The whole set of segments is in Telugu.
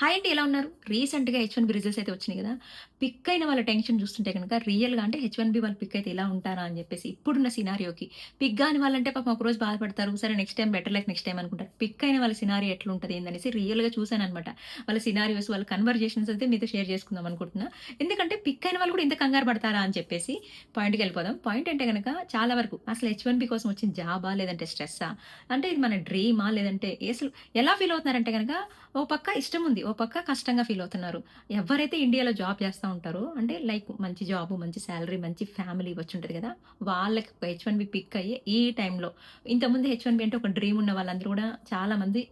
హాయ్ అండి. ఎలా ఉన్నారు? రీసెంట్‌గా హెచ్-1బీ రిజల్ట్స్ అయితే వచ్చినాయి గదా! పిక్ అయిన వాళ్ళ టెన్షన్ చూస్తుంటే గనక రియల్‌గా అంటే హెచ్-1బీ వాళ్ళు పిక్ అయితే ఇలా ఉంటారా అని జెప్పేసి ఇప్పుడున్న సినారియోకి. పిక్ గాని వాళ్ళంటే పాపం ఒకరోజు బాధపడతారు. సరే next time better life next time అనుకుంటారు. పిక్ అయిన వాళ్ళ సినారియో ఎట్లుంటది ఏందనేసి రియల్‌గా చూసాననమాట. వాళ్ళ సినారియోస్, వాళ్ళ కన్వర్జేషన్స్ అయితే మీతో షేర్ చేసుకుందాం అనుకుంటున్నా. ఎందుకంటే పిక్ అయిన వాళ్ళు కూడా ఇంత కంగారు పడతారా అని చెప్పేసి పాయింట్‌కెళ్ళిపోదాం. పాయింట్ అంటే గనక చాలా వరకు అసలు హెచ్-1బీ కోసం వచ్చిన జాబా? లేదంటే స్ట్రెస్సా? అంటే ఇది మన డ్రీమా? లేదంటే అసలు ఎలా ఫీల్ అవుతున్నారంటే గనక ఓ పక్క ఇష్టముంది. ఓ పక్క కష్టంగా ఫీలవుతున్నారు. ఎవరైతే ఇండియాలో జాబ్ చేస్తా ఉంటారో అంటే లైక్ మంచి జాబు, మంచి సాలరీ, మంచి ఫ్యామిలీ వచ్చుంటది గదా! వాళ్ళకి హెచ్-1బీ పిక్ అయ్యే ఈ టైంలో ఇంతకుముందు హెచ్-1బీ అంటే ఒక డ్రీమ్ ఉన్న వాళ్ళందరూ గూడా చాలా మంది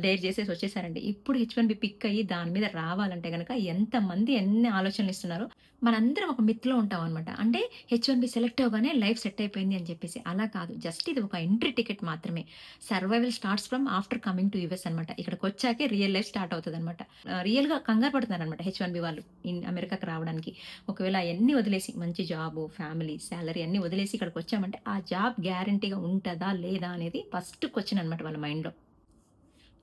డేర్ జేసేసి వచ్చేసారండి. ఇప్పుడు హెచ్-1బీ పిక్ అయ్యి దాని మీద రావాలంటే గనక ఎంతమంది ఎన్ని ఆలోచనలిస్తున్నారో మనందరం ఒక మిత్‌లో ఉంటామనమాట. అంటే హెచ్-1బీ సెలెక్ట్ అవ్వగానే లైఫ్ సెట్ అయిపోయింది అని చెప్పేసి. అలా కాదు. జస్ట్ ఇది ఒక ఎంట్రీ టికెట్ మాత్రమే. Survival starts from after coming to US అనమాట. ఇక్కడికొచ్చాకే రియల్ లైఫ్ స్టార్ట్ అవుతదనమాట. రియల్‌గా కంగారు పడుతున్నారనమాట హెచ్-1బీ వాళ్ళు అమెరికాకి రావడానికి. ఒకవేళ అయన్నీ వదిలేసి మంచి జాబు, ఫ్యామిలీ, సాలరీ అన్నీ వదిలేసి ఇక్కడికొచ్చామంటే ఆ జాబ్ గ్యారంటీగా ఉంటదా? లేదా? అనేది ఫస్ట్ క్వెషన్ అనమాట వాళ్ళ మైండ్‌లో.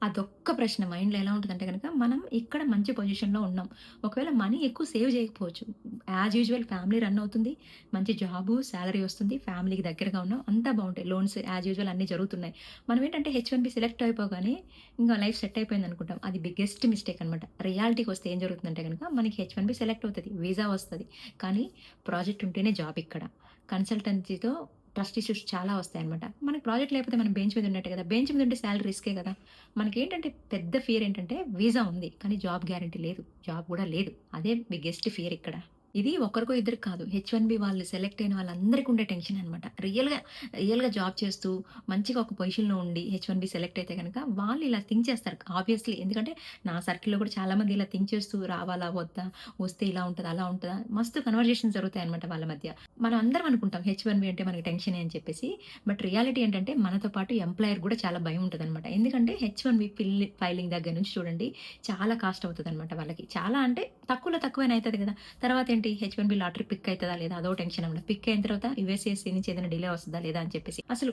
అదొక్క ప్రశ్న మైండ్‌లో ఎలా ఉంటదంటే గనక, మనం ఇక్కడ మంచి పొజిషన్‌లో ఉన్నాం. ఒకవేళ మనీ ఎక్కువ సేవ్ చేయకపోవచ్చు. యాజ్ యూజువల్ ఫ్యామిలీ రన్ అవుతుంది. మంచి జాబు, సాలరీ వస్తుంది. ఫ్యామిలీకి దగ్గరగా ఉన్నాం. అంతా బావుంటాయి. లోన్స్ యాజ్ యూజువల్ అన్నీ జరుగుతున్నాయి. మనం ఏంటంటే హెచ్-1బీ సెలెక్ట్ అయిపోగానే ఇంక లైఫ్ సెట్ అయిపోయిందనుకుంటాం. అది బిగ్గెస్ట్ మిస్టేక్ అనమాట. రియాలిటీకొస్తే ఏం జరుగుతుందంటే గనక, మనకి హెచ్-1బీ సెలెక్ట్ అవుతది. వీసా వస్తది. కానీ ప్రాజెక్ట్ ఉంటేనే జాబ్ ఇక్కడ. కన్సల్టెన్సీతో ట్రస్ట్ ఇష్యూస్ చాలా వస్తాయన్నమాట. మనకి ప్రాజెక్ట్ లేకపోతే మనం బెంచ్ మీద ఉన్నట్టే కదా! బెంచ్ మీద ఉంటే సాలరీ రిస్కే కదా! మనకేంటంటే పెద్ద ఫియర్ ఏంటంటే వీసా ఉంది. కానీ జాబ్ గ్యారంటీ లేదు. జాబ్ గూడా లేదు. అదే బిగ్గెస్ట్ ఫియర్ ఇక్కడ. ఇది ఒకరికో ఇద్దరికి కాదు. హెచ్-1బీ వాళ్ళు సెలెక్ట్ అయిన వాళ్ళందరికి ఉండే టెన్షన్ అనమాట. రియల్‌గా జాబ్ చేస్తూ మంచిగా ఒక పొజిషన్‌లో ఉండి హెచ్-1బీ సెలెక్ట్ అయితే గనక వాళ్ళు ఇలా థింక్ చేస్తారు. ఆబ్వియస్లీ ఎందుకంటే నా సర్కిల్‌లో కూడా చాలామంది ఇలా థింక్ చేస్తూ రావాలా? వద్దా? వస్తే ఇలా ఉంటదా? అలా ఉంటదా? మస్తు కన్వర్జేషన్స్ జరుగుతాయన్నమాట వాళ్ళ మధ్య. మనం అందరం అనుకుంటాం హెచ్-1బీ అంటే మనకి టెన్షనే అని చెప్పేసి. బట్ రియాలిటీ ఏంటంటే మనతో పాటు ఎంప్లాయర్ గూడా చాలా భయం ఉంటదనమాట. ఎందుకంటే హెచ్-1బీ ఫైలింగ్ దగ్గర నుంచి చూడండి చాలా కాస్ట్ అవుతదనమాట వాళ్ళకి. చాలా అంటే తక్కువలో తక్కువైనా అయితది గదా! తర్వాతేంటి హెచ్-1బీ లాటరీ పిక్ అయితదా లేదా? అదో టెన్షన్ అనమాట. పిక్ అయిన తర్వాత యూఎస్ఏఎస్‌సీ నుంచి ఏదైనా డిలే వస్తదా లేదా అని చెప్పేసి. అసలు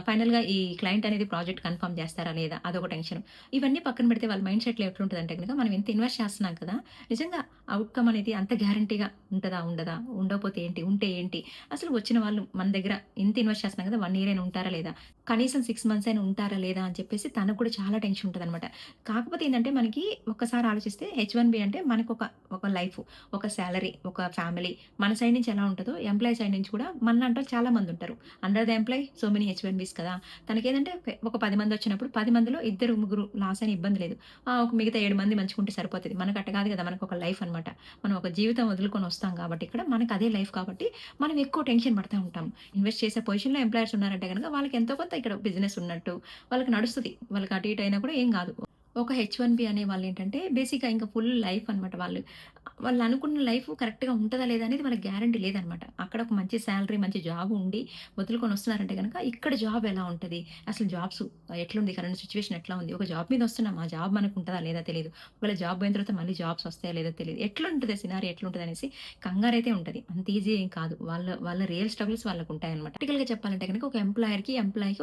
ఫైనల్‌గా ఈ క్లయింట్ అనేది ప్రాజెక్ట్ కన్ఫర్మ్ చేస్తారా లేదా? అదొక టెన్షన్. ఇవన్నీ పక్కన పెడితే వాళ్ళ మైండ్ సెట్‌లో ఎట్లుంటదంటే గనక మనం ఇంత ఇన్వెస్ట్ చేస్తున్నాం కదా! నిజంగా ఔట్‌కమ్ అనేది అంత గ్యారంటీగా ఉంటదా? ఉండదా? ఉండకపోతే ఏంటి? ఉంటే ఏంటి? అసలు వచ్చిన వాళ్ళు మన దగ్గర ఇంత ఇన్వెస్ట్ చేస్తున్నాం కదా! 1 ఇయర్ అయినా ఉంటారా లేదా? కనీసం 6 మంత్స్ అయినా ఉంటారా లేదా? అని చెప్పేసి తనకు కూడా చాలా టెన్షన్ ఉంటదనమాట. కాకపోతే ఏందంటే మనకి ఒక్కసారి ఆలోచిస్తే హెచ్-1బీ అంటే మనకొక లైఫ్, ఒక సాలరీ, ఒక ఫ్యామిలీ మన సైడ్ నుంచి ఎలా ఉంటదో ఎంప్లాయీ సైడ్ నుంచి కూడా మనలాంటోళ్ళు చాలా మందుంటారు. Under the employee so many H1Bs కదా! తనకేందంటే ఒక 10 మందొచ్చినప్పుడు 10 మందిలో ఇద్దరు, ముగ్గురు లాస్ అయిన ఇబ్బంది లేదు. ఒక మిగతా 7 మంది మంచిగుంటే సరిపోతది. మనకట్ట కాదు కదా! మనకొక లైఫ్ అనమాట. మనం ఒక జీవితం వదులుకొని వస్తాం కాబట్టి ఇక్కడ మనకదే లైఫ్ కాబట్టి మనం ఎక్కువ టెన్షన్ పడతా ఉంటాం. ఇన్వెస్ట్ చేసే పొజిషన్‌లో ఎంప్లాయర్స్ ఉన్నారంటే గనక వాళ్ళకి ఎంతో కొంత ఇక్కడ బిజినెస్ ఉన్నట్టు వాళ్ళకి నడుస్తది. వాళ్ళకి అటు ఇటు అయినా కూడా ఏం గాదు. ఒక హెచ్-1బీ అనే వాళ్ళేంటంటే బేసిక్‌గా ఇంకా ఫుల్ లైఫ్ అనమాట వాళ్ళు. వాళ్ళనుకున్న లైఫ్ కరెక్ట్‌గా ఉంటదా లేదా అనేది వాళ్ళకి గ్యారంటీ లేదనమాట. అక్కడ ఒక మంచి సాలరీ, మంచి జాబ్ ఉండి వదులుకొని వస్తున్నారంటే గనక ఇక్కడ జాబ్ ఎలా ఉంటది? అసలు జాబ్స్ ఎట్లుంది? కరెంట్ సిట్యుయేషన్ ఎట్లా ఉంది? ఒక జాబ్ మీద వస్తున్నాం. ఆ జాబ్ మనకుంటదా లేదా తెలీదు. ఒకవేళ జాబ్ పోయిన తర్వాత మళ్ళీ జాబ్స్ వస్తాయా లేదో తెలీదు. ఎట్లుంటది సినారియో ఎట్లుంటదనేసి కంగారైతే ఉంటది. అంత ఈజీ ఏం కాదు. వాళ్ళ రియల్ స్ట్రగుల్స్ వాళ్ళకుంటాయనమాట. ప్రాక్టికల్‌గా చెప్పాలంటే గనక ఒక ఎంప్లాయర్‌కి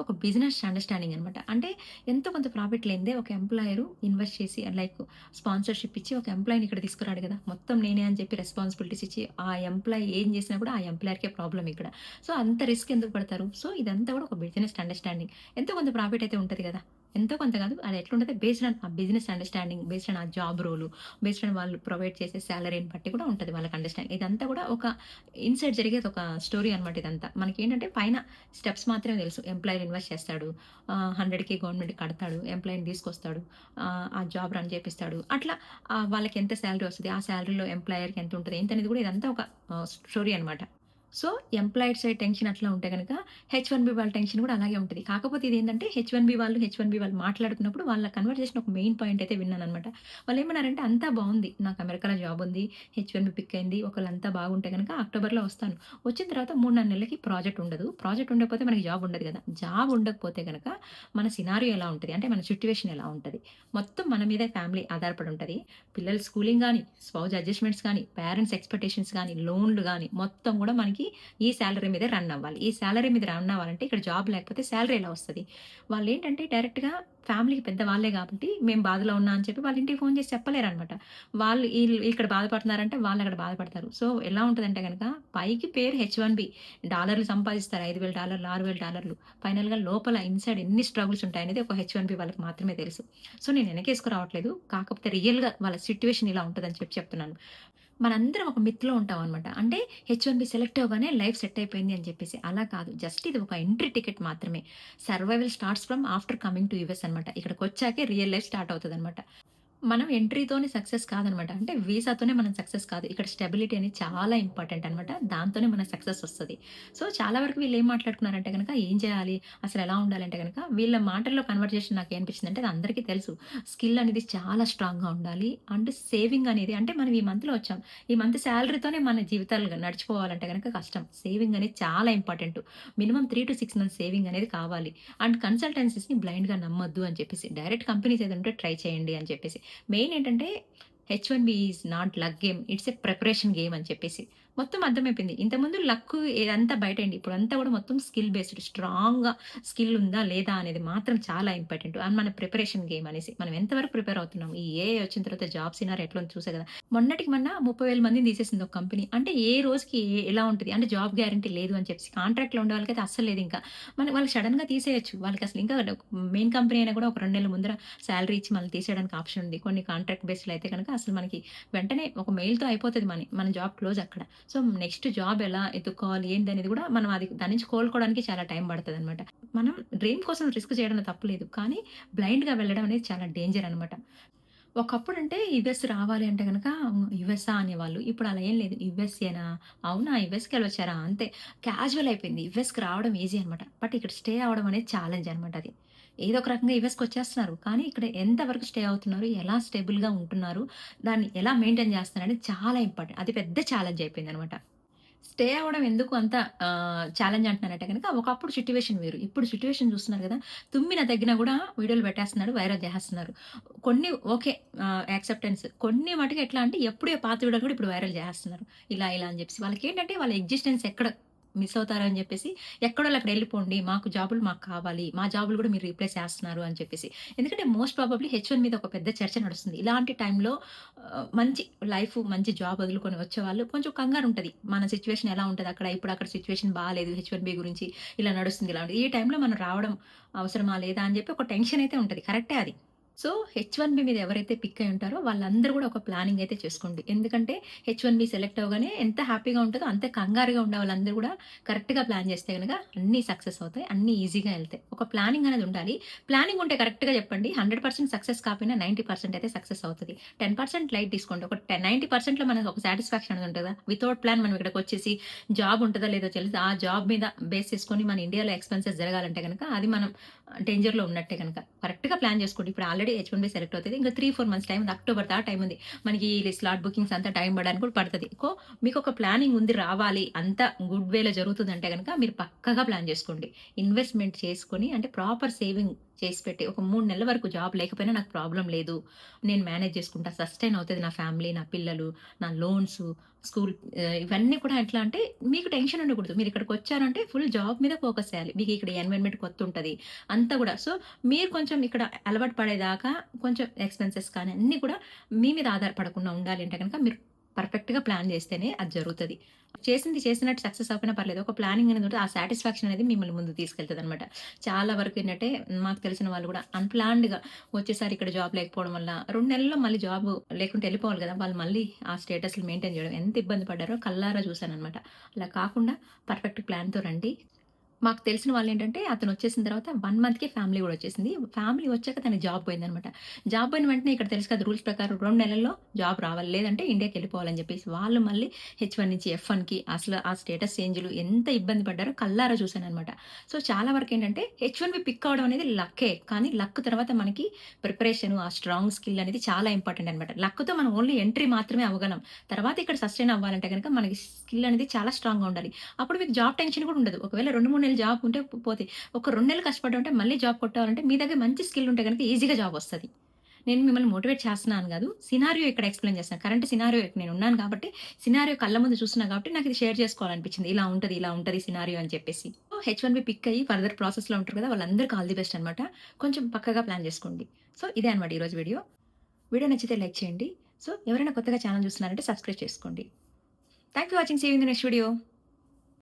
ఒక బిజినెస్ అండర్‌స్టాండింగ్ అనమాట. అంటే ఎంతో కొంత ప్రాఫిట్ లేనిదే ఒక ఎంప్లాయరు ఇన్వెస్ట్ చేసి లైక్ స్పాన్సర్‌షిప్ ఇచ్చి ఒక ఎంప్లాయిని ఇక్కడ తీసుకురాడు కదా! మొత్తం నేనే అని చెప్పి రెస్పాన్సిబిలిటీస్ ఇచ్చి ఆ ఎంప్లాయీ ఏం చేసినా కూడా ఆ ఎంప్లాయర్‌కే ప్రాబ్లమ్ ఇక్కడ. సో, అంత రిస్క్ ఎందుకు పడతారు? సో, ఇదంతా కూడా ఒక బిజినెస్ అండర్‌స్టాండింగ్. ఎంతో కొంత ప్రాఫిట్ అయితే ఉంటది కదా! ఎంతో కొంత కాదు. అది ఎట్లుంటది బేస్డ్ ఆన్ ఆ బిజినెస్ అండర్‌స్టాండింగ్, బేస్డ్ ఆన్ ఆ జాబ్ రోలు, బేస్డ్ ఆన్ వాళ్ళు ప్రొవైడ్ చేసే సాలరీని బట్టి కూడా ఉంటది వాళ్ళకి అండర్‌స్టాండింగ్. ఇదంతా కూడా ఒక ఇన్‌సైడ్ జరిగేది ఒక స్టోరీ అనమాట ఇదంతా. మనకేంటంటే పైన స్టెప్స్ మాత్రమే తెలుసు. ఎంప్లాయర్ ఇన్వెస్ట్ చేస్తాడు. 100కి గవర్నమెంట్‌కి కడతాడు. ఎంప్లాయీని తీసుకొస్తాడు. ఆ జాబ్ రన్ చేపిస్తాడు. అట్లా వాళ్ళకి ఎంత సాలరీ వస్తది? ఆ సాలరీలో ఎంప్లాయర్‌కి ఎంతుంటది? ఏంటనేది కూడా ఇదంతా ఒక స్టోరీ అనమాట. సో, ఎంప్లాయిడ్ సైడ్ టెన్షన్ అట్లా ఉంటే గనక హెచ్-1బీ వాళ్ళ టెన్షన్ కూడా అలాగే ఉంటది. కాకపోతే ఇదేంటంటే హెచ్-1బీ వాళ్ళు మాట్లాడుతున్నప్పుడు వాళ్ళ కన్వర్జేషన్ ఒక మెయిన్ పాయింట్ అయితే విన్నాననమాట. వాళ్ళేమన్నారంటే, "అంతా బావుంది. నాకు అమెరికాలో జాబ్ ఉంది. హెచ్-1బీ పిక్ అయింది. ఒకవేళ బాగుంటే గనక అక్టోబర్‌లో వస్తాను. వచ్చిన తర్వాత 3, 4 నెలలకి ప్రాజెక్ట్ ఉండదు. ప్రాజెక్ట్ ఉండకపోతే మనకి జాబ్ ఉండదు గదా! జాబ్ ఉండకపోతే గనక మన సినారియో ఎలా ఉంటది? అంటే మన సిట్యుయేషన్ ఎలా ఉంటది? మొత్తం మన మీదే ఫ్యామిలీ ఆధారపడి ఉంటది. పిల్లల స్కూలింగ్ గాని, స్పౌజ్ అడ్జస్ట్‌మెంట్స్ గాని, పేరెంట్స్ ఎక్స్‌పెక్టేషన్స్ గాని, లోన్‌లు గాని మొత్తం గూడా మనకి మొత్తానికి ఈ సాలరీ మీదే రన్ అవ్వాలి. ఈ సాలరీ మీద రన్ అవ్వాలంటే ఇక్కడ జాబ్ లేకపోతే సాలరీ ఎలా వస్తది? వాళ్ళేంటంటే డైరెక్ట్‌గా ఫ్యామిలీకి పెద్దవాళ్ళే గాబట్టి, మేము బాధలో ఉన్నా అని చెప్పి వాళ్ళ ఇంటికి ఫోను చేసి చెప్పలేరనమాట. వాళ్ళు ఇక్కడ బాధపడుతున్నారంటే వాళ్ళక్కడ బాధపడతారు. సో, ఎలా ఉంటదంటే గనక పైకి పేరు హెచ్-1బీ డాలర్లు సంపాదిస్తారు. $5,000 $6,000 ఫైనల్‌గా లోపల ఇన్‌సైడ్ ఎన్ని స్ట్రగుల్స్ ఉంటాయనేది ఒక హెచ్-1బీ వాళ్ళకి మాత్రమే తెలుసు. సో, నేను వెనకేసుకు రావట్లేదు. కాకపోతే రియల్‌గా వాళ్ళ సిట్యుయేషన్ ఇలా ఉంటదని చెప్తున్నాను. మనందరం ఒక మిత్‌లో ఉంటామనమాట. అంటే హెచ్-1బీ సెలెక్ట్ అవ్వగానే లైఫ్ సెట్ అయిపోయింది అని చెప్పేసి. అలా కాదు. జస్ట్ ఇది ఒక ఎంట్రీ టికెట్ మాత్రమే. Survival starts from after coming to US అనమాట. ఇక్కడికొచ్చాకే రియల్ లైఫ్ స్టార్ట్ అవుతదనమాట. మనం ఎంట్రీతోని సక్సెస్ కాదనమాట. అంటే వీసాతోనే మనం సక్సెస్ కాదు. ఇక్కడ స్టెబిలిటీ అనేది చాలా ఇంపార్టెంట్ అనమాట. దాంతోనే మనకు సక్సెస్ వస్తది. సో, చాలా వరకు వీళ్ళేం మాట్లాడుకున్నారంటే గనక ఏం చేయాలి? అసలెలా ఉండాలంటే గనక వీళ్ళ మాటల్లో కన్వర్జేషన్ నాకేమనిపించిందంటే అది అందరికీ తెలుసు. స్కిల్ అనేది చాలా స్ట్రాంగ్‌గా ఉండాలి. అండ్ సేవింగ్ అనేది అంటే మనం ఈ మంత్‌లో వచ్చాం. ఈ మంత్ సాలరీతోనే మన జీవితాలు నడిచిపోవాలంటే గనక కష్టం. సేవింగ్ అనేది చాలా ఇంపార్టెంటు. మినిమమ్ 3-6 మంత్స్ సేవింగ్ అనేది కావాలి. అండ్ కన్సల్టెన్సీస్‌ని బ్లైండ్‌గా నమ్మొద్దు అని చెప్పేసి. డైరెక్ట్ కంపెనీస్ ఏదైనా ఉంటే ట్రై చేయండి అని చెప్పేసి. మెయిన్ ఏంటంటే H1B is not luck game. It's a preparation game అని చెప్పేసి. మొత్తం అర్థమైపోయింది. ఇంతకుముందు లక్కు ఇదంతా బయటేయండి. ఇప్పుడంతా కూడా మొత్తం స్కిల్ బేస్డ్. స్ట్రాంగ్‌గా స్కిల్ ఉందా? లేదా? అనేది మాత్రం చాలా ఇంపార్టెంట్. అండ్ మన ప్రిపరేషన్ గేమ్ అనేసి. మనం ఎంతవరకు ప్రిపేర్ అవుతున్నాం? ఈ ఏఐ వచ్చిన తర్వాత జాబ్ సినారియో ఎట్లుందో చూసే కదా! మొన్నటికి మొన్న 30,000 మందిని తీసేసింది ఒక కంపెనీ. అంటే ఏ రోజుకి ఎలా ఉంటది? అంటే జాబ్ గ్యారంటీ లేదు అని చెప్పేసి. కాంట్రాక్ట్‌లో ఉండే వాళ్ళకైతే అస్సలు లేదింకా. వాళ్ళు సడెన్‌గా తీసేయొచ్చు. వాళ్ళకసలు ఇంకా మెయిన్ కంపెనీ అయినా కూడా ఒక 2 నెలల ముందర సాలరీ ఇచ్చి మనల్ని తీసేయడానికి ఆప్షన్ ఉంది. కొన్ని కాంట్రాక్ట్ బేస్డ్‌లో అయితే గనక అసలు మనకి వెంటనే ఒక మెయిల్‌తో అయిపోతది మన జాబ్ క్లోజ్ అక్కడ. సో, నెక్స్ట్ జాబ్ ఎలా ఎతుక్కోవాలి ఏంటనేది గూడా మనం దాని నుంచి కోలుకోవడానికి చాలా టైం పడతదనమాట. మనం డ్రీమ్ కోసం రిస్క్ చేయడంలో తప్పు లేదు. కానీ బ్లైండ్‌గా వెళ్ళడం అనేది చాలా డేంజర్ అనమాట. ఒకప్పుడంటే యూఎస్ రావాలి అంటే గనక యూఎస్‌ఆ అనేవాళ్ళు. ఇప్పుడు అలా ఏం లేదు. యూఎస్‌ఏనా? అవునా! యూఎస్‌కెళ్ళొచ్చారా? అంతే. క్యాజువల్ అయిపోయింది. యూఎస్‌కి రావడం ఈజీ అనమాట. బట్ ఇక్కడ స్టే అవ్వడం అనేది ఛాలెంజ్ అనమాట అది. ఏదో ఒక రకంగా యూఎస్‌కొచ్చేస్తున్నారు. కానీ ఇక్కడ ఎంత వరకు స్టే అవుతున్నారు? ఎలా స్టేబుల్‌గా ఉంటున్నారు? దాన్ని ఎలా మెయింటైన్ చేస్తున్నారనేది చాలా ఇంపార్టెంట్. అది పెద్ద ఛాలెంజ్ అయిపోయిందనమాట. స్టే అవ్వడం ఎందుకు అంత ఛాలెంజ్ అంటున్నానంటే గనక, ఒకప్పుడు సిట్యుయేషన్ వేరు. ఇప్పుడు సిట్యుయేషన్ చూస్తున్నారు గదా! తుమ్మిన దగ్గిన గూడా వీడియోలు పెట్టేస్తున్నారు, వైరల్ జేసేస్తున్నారు. కొన్ని ఓకే. యాక్సెప్టెన్స్. కొన్ని మటుకు ఎట్లా అంటే ఎప్పుడో పాత వీడియోలు గూడా ఇప్పుడు వైరల్ జేసేస్తున్నారు. ఇలా అని జెప్పేసి. వాళ్ళకేంటంటే వాళ్ళ ఎగ్జిస్టెన్స్ ఎక్కడ మిస్ అవుతారని జెప్పేసి, ఎక్కడోళ్ళు అక్కడ ఎళ్ళిపోండి. మాకు జాబులు మాకు కావాలి. మా జాబులు గూడా మీరు రీప్లేస్ చేస్తున్నారు అని చెప్పేసి. ఎందుకంటే మోస్ట్ ప్రాబబ్లీ హెచ్-1 మీద ఒక పెద్ద చర్చ నడుస్తుంది. ఇలాంటి టైంలో మంచి మంచి జాబ్ వదులుకొని వచ్చేవాళ్ళు కొంచెం కంగారుంటది. మన సిట్యుయేషన్ ఎలా ఉంటదక్కడ? ఇప్పుడు అక్కడ సిట్యుయేషన్ బాలేదు. హెచ్-1బీ గురించి ఇలా నడుస్తుంది. ఇలా ఉంటది. ఈ టైంలో మనం రావడం అవసరమా? లేదా? అని చెప్పి ఒక టెన్షన్ అయితే ఉంటది. కరెక్టే అది. సో, హెచ్-1బీ మీద ఎవరైతే పిక్ అయ్యి ఉంటారో వాళ్ళందరూ గూడా ఒక ప్లానింగ్ అయితే చేసుకోండి. ఎందుకంటే హెచ్-1బీ సెలెక్ట్ అవ్వగానే ఎంత హ్యాపీగా ఉంటదో అంతే కంగారుగా ఉండే వాళ్ళందరూ గూడా కరెక్ట్‌గా ప్లాన్ చేస్తే గనక అన్నీ సక్సెస్ అవుతాయి. అన్నీ ఈజీగా ఎళ్తాయి. ఒక ప్లానింగ్ అనేది ఉండాలి. ప్లానింగ్ ఉంటే కరెక్ట్‌గా చెప్పండి. 100% సక్సెస్ కాకపోయినా 90% అయితే సక్సెస్ అవుతది. 10% లైట్ తీసుకోండి. 90%లో మనకు ఒక సాటిస్ఫాక్షన్ అనేది ఉంటది కదా! వితౌట్ ప్లాన్ మనం ఇక్కడికొచ్చేసి జాబ్ ఉంటదో లేదో తెలీదు. ఆ జాబ్ మీద బేస్ చేసుకొని మన ఇండియాలో ఎక్స్‌పెన్సెస్ జరగాలంటే గనక అది మనం డేంజర్‌లో ఉన్నట్టే గనక. కరెక్ట్‌గా ప్లాన్ చేసుకోండి. ఇప్పుడు ఆల్రెడీ హెచ్-1బీ సెలెక్ట్ అవుతది. ఇంకా 3, 4 మంత్స్ టైం ఉంది. అక్టోబర్ దాకా టైం ఉంది. మనకి ఈ స్లాట్ బుకింగ్స్ అంతా టైం పడడానికి కూడా పడతది. మీకొక ప్లానింగ్ ఉంది రావాలి. అంతా గుడ్ వేలో జరుగుతుందంటే గనక మీరు పక్కాగా ప్లాన్ చేసుకోండి. ఇన్వెస్ట్‌మెంట్ చేసుకొని అంటే ప్రాపర్ సేవింగ్ చేసి పెట్టి ఒక 3 నెలల వరకు జాబ్ లేకపోయినా నాకు ప్రాబ్లమ్ లేదు. నేను మేనేజ్ చేసుకుంటా. సస్టైన్ అవుతది నా ఫ్యామిలీ, నా పిల్లలు, నా లోన్స్, స్కూల్ ఇవన్నీ కూడా ఎట్లా అంటే మీకు టెన్షన్ ఉండకూడదు. మీరిక్కడికొచ్చారంటే ఫుల్ జాబ్ మీద ఫోకస్ చేయాలి. మీకు ఇక్కడ ఎన్వైర్న్‌మెంట్ కొత్తుంటది. అంతా గూడా. సో, మీరు కొంచెం ఇక్కడ అలవాటు పడేదాకా కొంచెం ఎక్స్‌పెన్సెస్ కానీ అన్నీ కూడా మీ మీద ఆధారపడకుండా ఉండాలి అంటే గనక మీరు పర్ఫెక్ట్‌గా ప్లాన్ చేస్తేనే అది జరుగుతది. చేసింది చేసినట్టు సక్సెస్ అవ్వకపోయినా పర్లేదు. ఒక ప్లానింగ్ అనేది ఉంటే ఆ సాటిస్ఫాక్షన్ అనేది మిమ్మల్ని ముందుకు తీసుకెళ్తదనమాట. చాలా వరకు ఏంటంటే మాకు తెలిసిన వాళ్ళు గూడా అన్‌ప్లాన్డ్‌గా వచ్చేసారి ఇక్కడ జాబ్ లేకపోవడం వల్ల 2 నెలల్లో మళ్ళీ జాబ్ లేకుంటే వెళ్ళిపోవాలి గదా! వాళ్ళు మళ్ళీ ఆ స్టేటస్‌లు మెయింటైన్ చేయడం ఎంత ఇబ్బంది పడ్డారో కళ్ళారా చూసాననమాట. అలా కాకుండా పర్ఫెక్ట్ ప్లాన్‌తో రండి. మాకు తెలిసిన వాళ్ళేంటంటే అతనొచ్చేసిన తర్వాత 1 మంత్‌కే ఫ్యామిలీ గూడా వచ్చేసింది. ఫ్యామిలీ వచ్చాక తనకి జాబ్ పోయిందనమాట. జాబ్ పోయిన వెంటనే ఇక్కడ తెలుసు కదా! రూల్స్ ప్రకారం 2 నెలల్లో జాబ్ రావాలి. లేదంటే ఇండియాకెళ్ళిపోవాలని జెప్పేసి వాళ్ళు మళ్ళీ హెచ్-1 నుంచి ఎఫ్-1కి అసలు ఆ స్టేటస్ చేంజ్‌లు ఎంత ఇబ్బంది పడ్డారో కళ్ళారా చూసాననమాట. సో, చాలా వరకేంటంటే హెచ్-1బీ పిక్ అవ్వడం అనేది లక్కే. కానీ లక్ తర్వాత మనకి ప్రిపరేషను, ఆ స్ట్రాంగ్ స్కిల్ అనేది చాలా ఇంపార్టెంట్ అనమాట. లక్‌తో మనం ఓన్లీ ఎంట్రీ మాత్రమే అవ్వగలం. తర్వాత ఇక్కడ సస్టైన్ అవ్వాలంటే గనక మనకి స్కిల్ అనేది చాలా స్ట్రాంగ్‌గా ఉండాలి. అప్పుడు మీకు జాబ్ టెన్షన్ కూడా ఉండదు. ఒకవేళ 2, 3 నెలలు జాబ్ ఉంటే పోతాయి. ఒక 2 నెలలు కష్టపడ్డామంటే మళ్ళీ జాబ్ కొట్టాలంటే మీ దగ్గర మంచి స్కిల్ ఉంటే గనుక ఈజీగా జాబ్ వస్తది. నేను మిమ్మల్ని మోటివేట్ చేస్తున్నాను గాదు. సినారియో ఇక్కడ ఎక్స్‌ప్లెయిన్ చేస్తున్నాను. కరెంట్ సినారియో నేనున్నాను కాబట్టి, సినారియో కళ్ళ ముందు చూస్తున్నా కాబట్టి నాకిది షేర్ చేసుకోవాలనిపించింది. ఇలా ఉంటది సినారియో అని చెప్పేసి. సో, హెచ్-1బీ పిక్ అయ్యి ఫర్దర్ ప్రాసెస్‌లో ఉంటారు కదా! వాళ్ళందరికి ఆల్ ది బెస్ట్ అనమాట. కొంచెం పక్కాగా ప్లాన్ చేసుకోండి. సో, ఇదే అనమాట ఈరోజు వీడియో. వీడియో నచ్చితే లైక్ చేయండి. సో, ఎవరైనా కొత్తగా ఛానెల్ చూస్తున్నారంటే సబ్స్క్రైబ్ చేసుకోండి. Thank you for watching. See you in the next video.